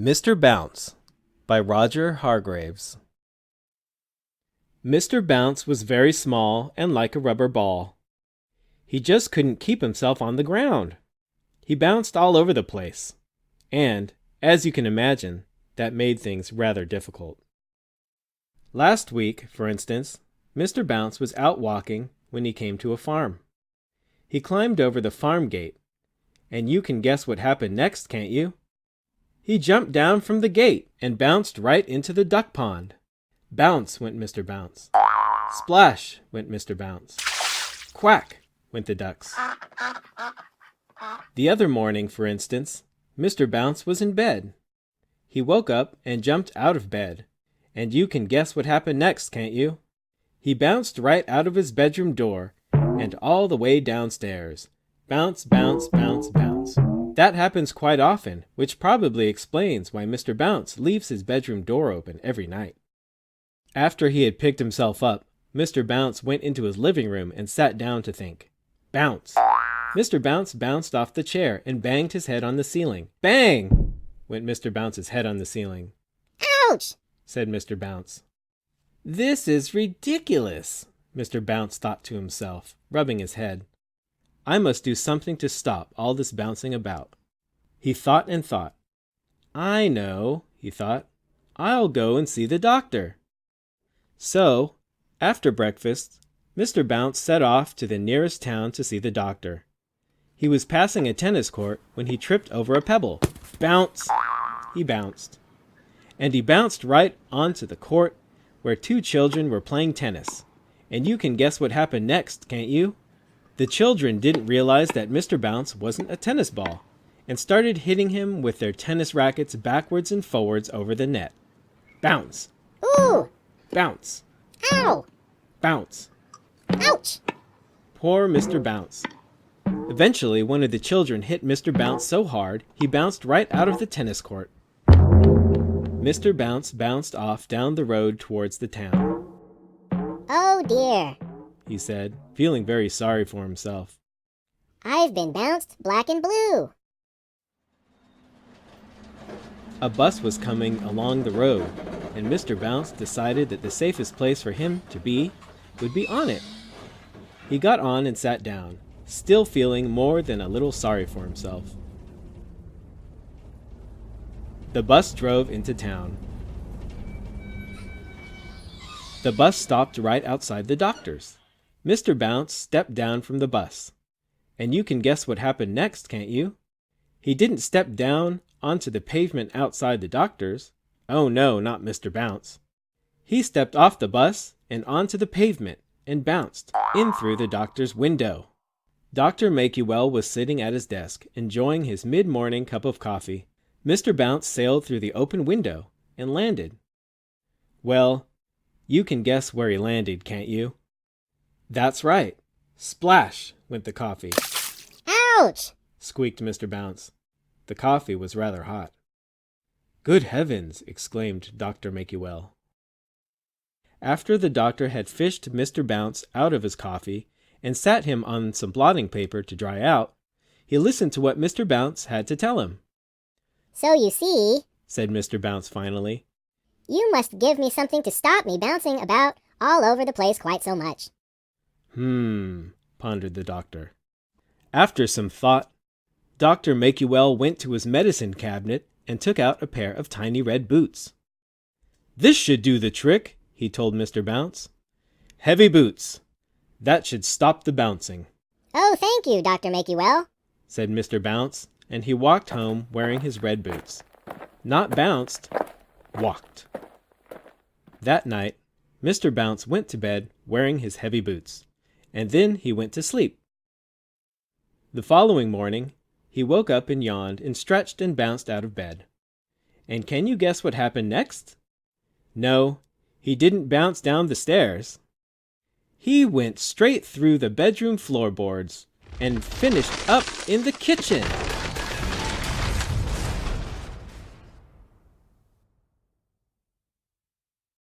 Mr. Bounce by Roger Hargreaves. Mr. Bounce was very small and like a rubber ball. He just couldn't keep himself on the ground. He bounced all over the place. And, as you can imagine, that made things rather difficult. Last week, for instance, Mr. Bounce was out walking when he came to a farm. He climbed over the farm gate. And you can guess what happened next, can't you? He jumped down from the gate and bounced right into the duck pond. Bounce went Mr. Bounce. Splash went Mr. Bounce. Quack went the ducks. The other morning, for instance, Mr. Bounce was in bed. He woke up and jumped out of bed. And you can guess what happened next, can't you? He bounced right out of his bedroom door and all the way downstairs. Bounce, bounce, bounce, bounce. That happens quite often, which probably explains why Mr. Bounce leaves his bedroom door open every night. After he had picked himself up, Mr. Bounce went into his living room and sat down to think. Bounce! Mr. Bounce bounced off the chair and banged his head on the ceiling. Bang! Went Mr. Bounce's head on the ceiling. Ouch! Said Mr. Bounce. This is ridiculous, Mr. Bounce thought to himself, rubbing his head. I must do something to stop all this bouncing about. He thought and thought. I know, he thought. I'll go and see the doctor. So, after breakfast, Mr. Bounce set off to the nearest town to see the doctor. He was passing a tennis court when he tripped over a pebble. Bounce! He bounced. And he bounced right onto the court where two children were playing tennis. And you can guess what happened next, can't you? The children didn't realize that Mr. Bounce wasn't a tennis ball, and started hitting him with their tennis rackets backwards and forwards over the net. Bounce! Ooh! Bounce! Ow! Bounce! Ouch! Poor Mr. Bounce. Eventually, one of the children hit Mr. Bounce so hard, he bounced right out of the tennis court. Mr. Bounce bounced off down the road towards the town. Oh dear! He said, feeling very sorry for himself. I've been bounced black and blue. A bus was coming along the road, and Mr. Bounce decided that the safest place for him to be would be on it. He got on and sat down, still feeling more than a little sorry for himself. The bus drove into town. The bus stopped right outside the doctor's. Mr. Bounce stepped down from the bus. And you can guess what happened next, can't you? He didn't step down onto the pavement outside the doctor's. Oh no, not Mr. Bounce. He stepped off the bus and onto the pavement and bounced in through the doctor's window. Dr. Makewell was sitting at his desk, enjoying his mid-morning cup of coffee. Mr. Bounce sailed through the open window and landed. Well, you can guess where he landed, can't you? That's right. Splash went the coffee. Ouch! Squeaked Mr. Bounce. The coffee was rather hot. Good heavens! Exclaimed Dr. Makewell. After the doctor had fished Mr. Bounce out of his coffee and sat him on some blotting paper to dry out, he listened to what Mr. Bounce had to tell him. So you see, said Mr. Bounce finally, you must give me something to stop me bouncing about all over the place quite so much. Pondered the doctor. After some thought, Dr. Makewell went to his medicine cabinet and took out a pair of tiny red boots. This should do the trick, he told Mr. Bounce. Heavy boots. That should stop the bouncing. Oh, thank you, Dr. Makewell, said Mr. Bounce, and he walked home wearing his red boots. Not bounced, walked. That night, Mr. Bounce went to bed wearing his heavy boots, and then he went to sleep. The following morning, he woke up and yawned and stretched and bounced out of bed. And can you guess what happened next? No, he didn't bounce down the stairs. He went straight through the bedroom floorboards and finished up in the kitchen.